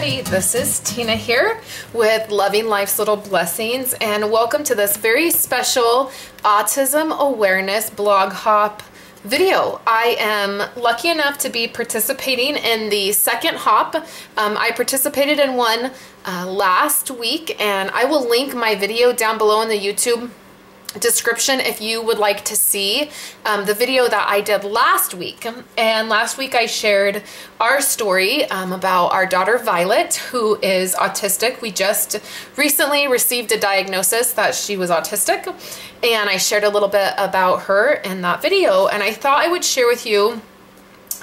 everybody, this is Tina here with Loving Life's Little Blessings, and welcome to this very special Autism Awareness Blog Hop video. I am lucky enough to be participating in the second hop. I participated in one last week, and I will link my video down below in the YouTube description if you would like to see the video that I did last week. And last week I shared our story about our daughter Violet, who is autistic. We just recently received a diagnosis that she was autistic, and I shared a little bit about her in that video. And I thought I would share with you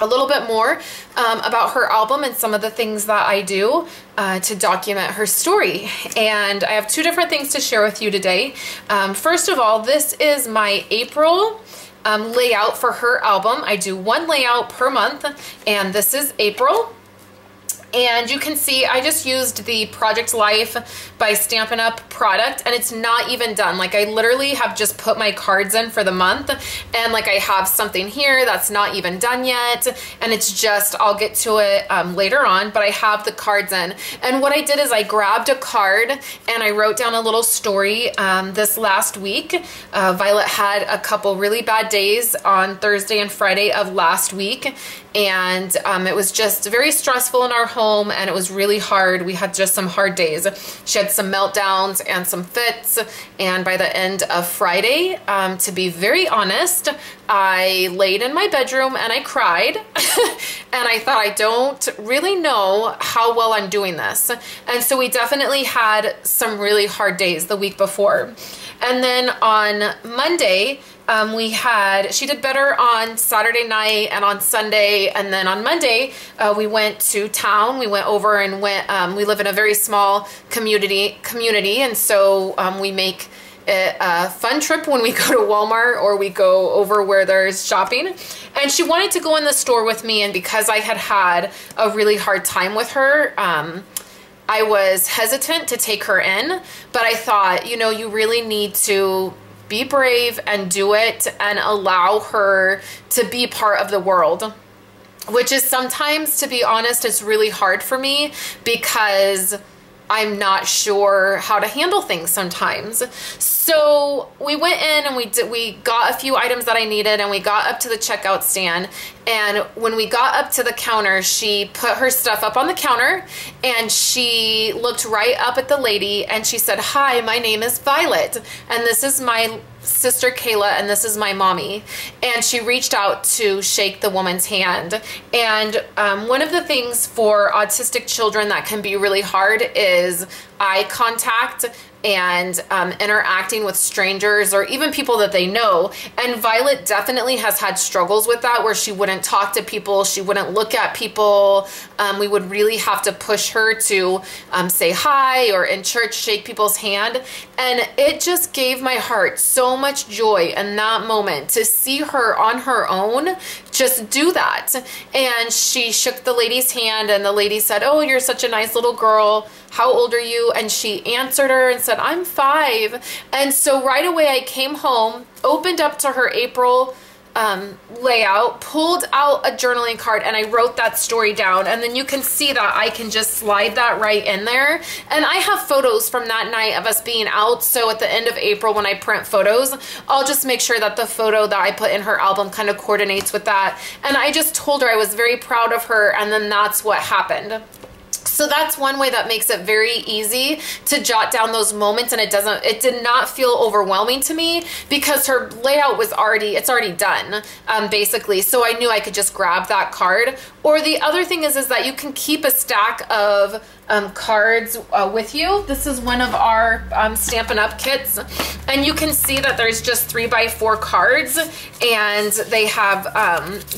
a little bit more about her album and some of the things that I do to document her story. And I have two different things to share with you today. First of all, this is my April layout for her album. I do one layout per month, and this is April. And you can see I just used the Project Life by Stampin' Up! Product, and it's not even done. Like, I literally have just put my cards in for the month, and like I have something here that's not even done yet, and it's just, I'll get to it later on, but I have the cards in. And what I did is I grabbed a card and I wrote down a little story this last week. Violet had a couple really bad days on Thursday and Friday of last week, and it was just very stressful in our home, and it was really hard. We had just some hard days. She had some meltdowns and some fits, and by the end of Friday, to be very honest, I laid in my bedroom and I cried and I thought, I don't really know how well I'm doing this. And so we definitely had some really hard days the week before. And then on Monday, she did better on Saturday night and on Sunday, and then on Monday we went to town. We went over and we live in a very small community, and so we make it a fun trip when we go to Walmart or we go over where there's shopping. And she wanted to go in the store with me, and because I had had a really hard time with her, I was hesitant to take her in, but I thought, you know, you really need to be brave and do it and allow her to be part of the world, which is sometimes, to be honest, it's really hard for me because I'm not sure how to handle things sometimes. So we went in and we got a few items that I needed, and we got up to the checkout stand. And when we got up to the counter, she put her stuff up on the counter and she looked right up at the lady and she said, "Hi, my name is Violet, and this is my sister Kayla, and this is my mommy." And she reached out to shake the woman's hand. And one of the things for autistic children that can be really hard is eye contact and interacting with strangers or even people that they know. And Violet definitely has had struggles with that, where she wouldn't talk to people, she wouldn't look at people. We would really have to push her to say hi, or in church shake people's hand. And it just gave my heart so much joy in that moment to see her on her own just do that. And she shook the lady's hand, and the lady said, "Oh, you're such a nice little girl. How old are you?" And she answered her and said, "I'm 5. And so right away I came home, opened up to her April layout, pulled out a journaling card, and I wrote that story down. And then you can see that I can just slide that right in there. And I have photos from that night of us being out. So at the end of April, when I print photos, I'll just make sure that the photo that I put in her album kind of coordinates with that. And I just told her I was very proud of her, and then that's what happened. So that's one way that makes it very easy to jot down those moments, and it did not feel overwhelming to me because her layout was it's already done, basically. So I knew I could just grab that card. Or the other thing is that you can keep a stack of cards with you. This is one of our Stampin' Up! Kits, and you can see that there's just 3x4 cards, and they have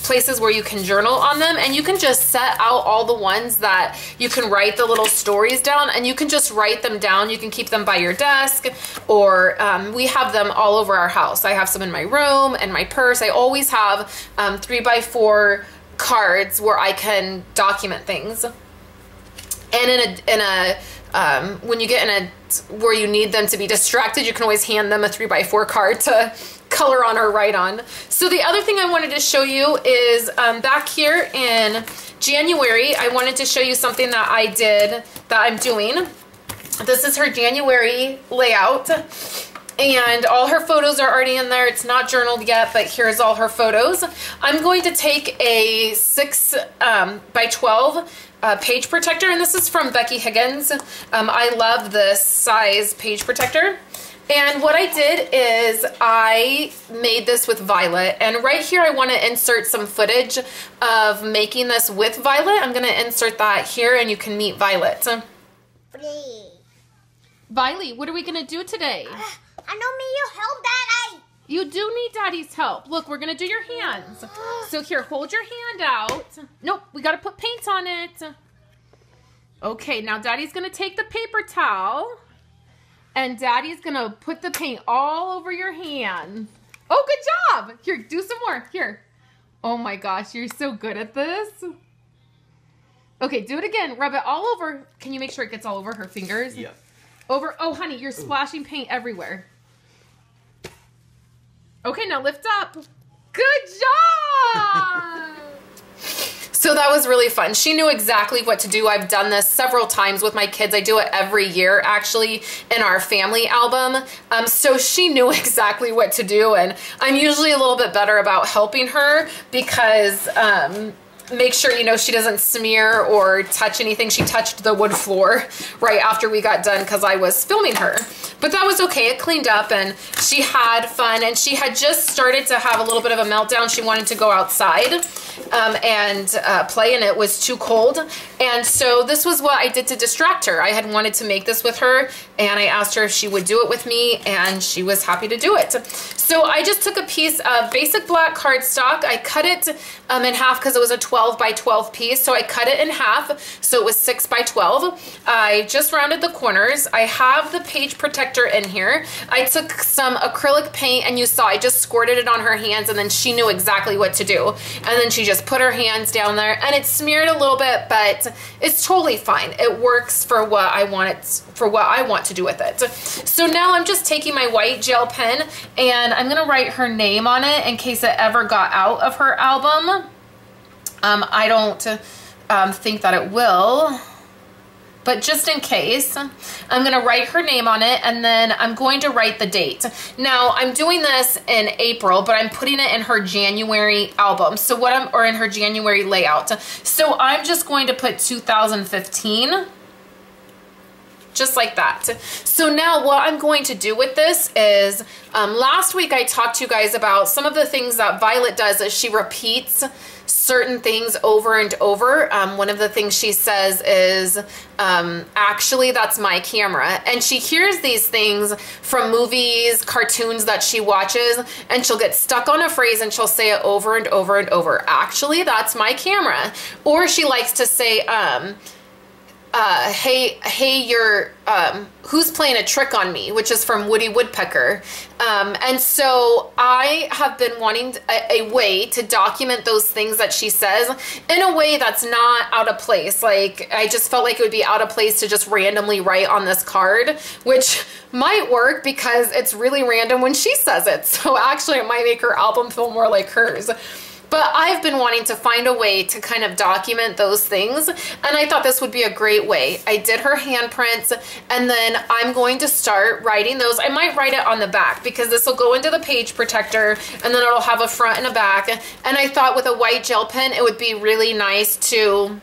places where you can journal on them, and you can just set out all the ones that you can write the little stories down, and you can just write them down. You can keep them by your desk, or we have them all over our house. I have some in my room and my purse. I always have 3x4 cards where I can document things. And when you get in where you need them to be distracted, you can always hand them a 3x4 card to color on or write on. So the other thing I wanted to show you is back here in January, I wanted to show you something that I did, that I'm doing. This is her January layout, and all her photos are already in there. It's not journaled yet, but here's all her photos. I'm going to take a 6 by 12 page protector, and this is from Becky Higgins. I love this size page protector. And what I did is I made this with Violet, and right here I want to insert some footage of making this with Violet. I'm going to insert that here, and you can meet Violet. Violet, what are we going to do today? I don't need your help, Daddy. You do need Daddy's help. Look, we're going to do your hands. So here, hold your hand out. Nope, we got to put paint on it. Okay, now Daddy's going to take the paper towel, and Daddy's going to put the paint all over your hand. Oh, good job. Here, do some more. Here. Oh my gosh, you're so good at this. Okay, do it again. Rub it all over. Can you make sure it gets all over her fingers? Yeah. Over. Oh, honey, you're splashing paint everywhere. Okay, now lift up. Good job. So that was really fun. She knew exactly what to do. I've done this several times with my kids. I do it every year, actually, in our family album. So she knew exactly what to do, and I'm usually a little bit better about helping her because make sure, you know, she doesn't smear or touch anything. She touched the wood floor right after we got done because I was filming her. But that was okay. It cleaned up, and she had fun, and she had just started to have a little bit of a meltdown. She wanted to go outside and play, and it was too cold. And so this was what I did to distract her. I had wanted to make this with her, and I asked her if she would do it with me, and she was happy to do it. So I just took a piece of basic black cardstock. I cut it in half because it was a 12 by 12 piece. So I cut it in half, so it was 6 by 12. I just rounded the corners. I have the page protector in here. I took some acrylic paint, and you saw I just squirted it on her hands, and then she knew exactly what to do. And then she just put her hands down there, and it smeared a little bit, but it's totally fine. It works for what I want it, for what I want to do with it. So now I'm just taking my white gel pen, and I'm gonna write her name on it in case it ever got out of her album. I don't think that it will, but just in case, I'm gonna write her name on it, and then I'm going to write the date. Now, I'm doing this in April, but I'm putting it in her January album. So or in her January layout. So I'm just going to put 2015. Just like that. So now what I'm going to do with this is, last week I talked to you guys about some of the things that Violet does is she repeats certain things over and over. One of the things she says is, actually, that's my camera. And she hears these things from movies, cartoons that she watches, and she'll get stuck on a phrase and she'll say it over and over and over. Actually, that's my camera. Or she likes to say, hey, you're, who's playing a trick on me, which is from Woody Woodpecker. And so I have been wanting a way to document those things that she says in a way that's not out of place. Like, I just felt like it would be out of place to just randomly write on this card, which might work because it's really random when she says it. So actually it might make her album feel more like hers. But I've been wanting to find a way to kind of document those things, and I thought this would be a great way. I did her handprints, and then I'm going to start writing those. I might write it on the back because this will go into the page protector, and then it'll have a front and a back. And I thought with a white gel pen, it would be really nice to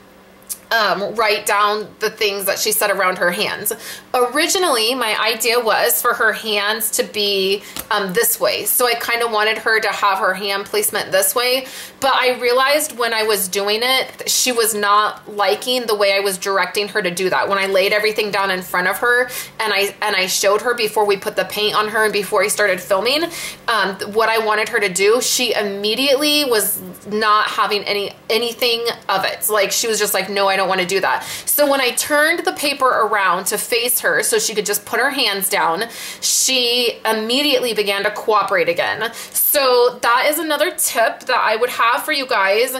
write down the things that she said around her hands. Originally, my idea was for her hands to be this way. So I kind of wanted her to have her hand placement this way, but I realized when I was doing it, she was not liking the way I was directing her to do that. When I laid everything down in front of her and I showed her before we put the paint on her and before I started filming, what I wanted her to do, she immediately was not having anything of it. Like, she was just like, no, I don't want to do that. So when I turned the paper around to face her so she could just put her hands down, she immediately began to cooperate again. So that is another tip that I would have for you guys.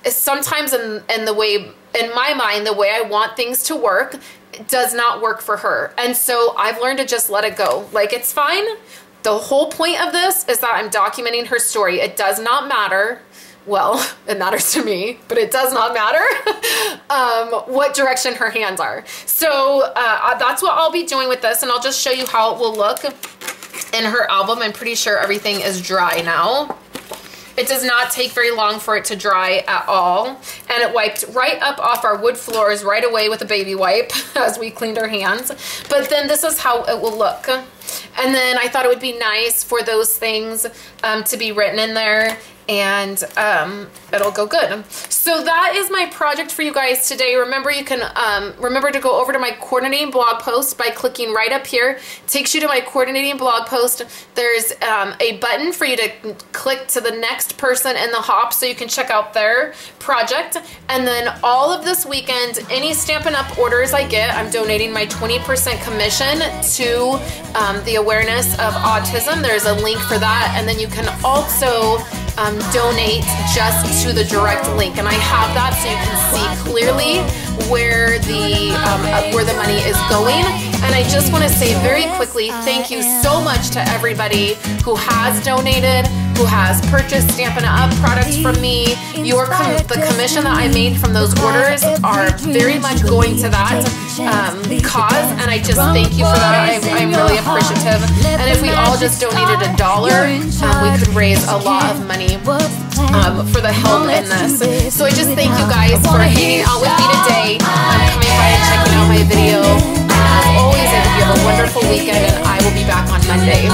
Sometimes in the way, in my mind, the way I want things to work, it does not work for her. And so I've learned to just let it go. Like, it's fine. The whole point of this is that I'm documenting her story. It does not matter well, it matters to me, but it does not matter what direction her hands are. So that's what I'll be doing with this, and I'll just show you how it will look in her album. I'm pretty sure everything is dry now. It does not take very long for it to dry at all. And it wiped right up off our wood floors right away with a baby wipe as we cleaned our hands. But then this is how it will look. And then I thought it would be nice for those things to be written in there, and it'll go good. So that is my project for you guys today. Remember, you can remember to go over to my coordinating blog post by clicking right up here. It takes you to my coordinating blog post. There's a button for you to click to the next person in the hop so you can check out their project. And then all of this weekend, any Stampin' Up! Orders I get, I'm donating my 20% commission to the awareness of autism. There's a link for that, and then you can also donate just to the direct link, and I have that so you can see clearly where the money is going. And I just want to say very quickly, thank you so much to everybody who has donated, who has purchased Stampin' Up! Products from me. The commission that I made from those orders are very much going to that cause, and I just thank you for that. I'm really appreciative. And if we all just donated $1, we could raise a lot of money for the help in this. So I just thank you guys for hanging out with me today, coming by and checking out my video. And as always, I hope you have a wonderful weekend, and I will be back on Monday.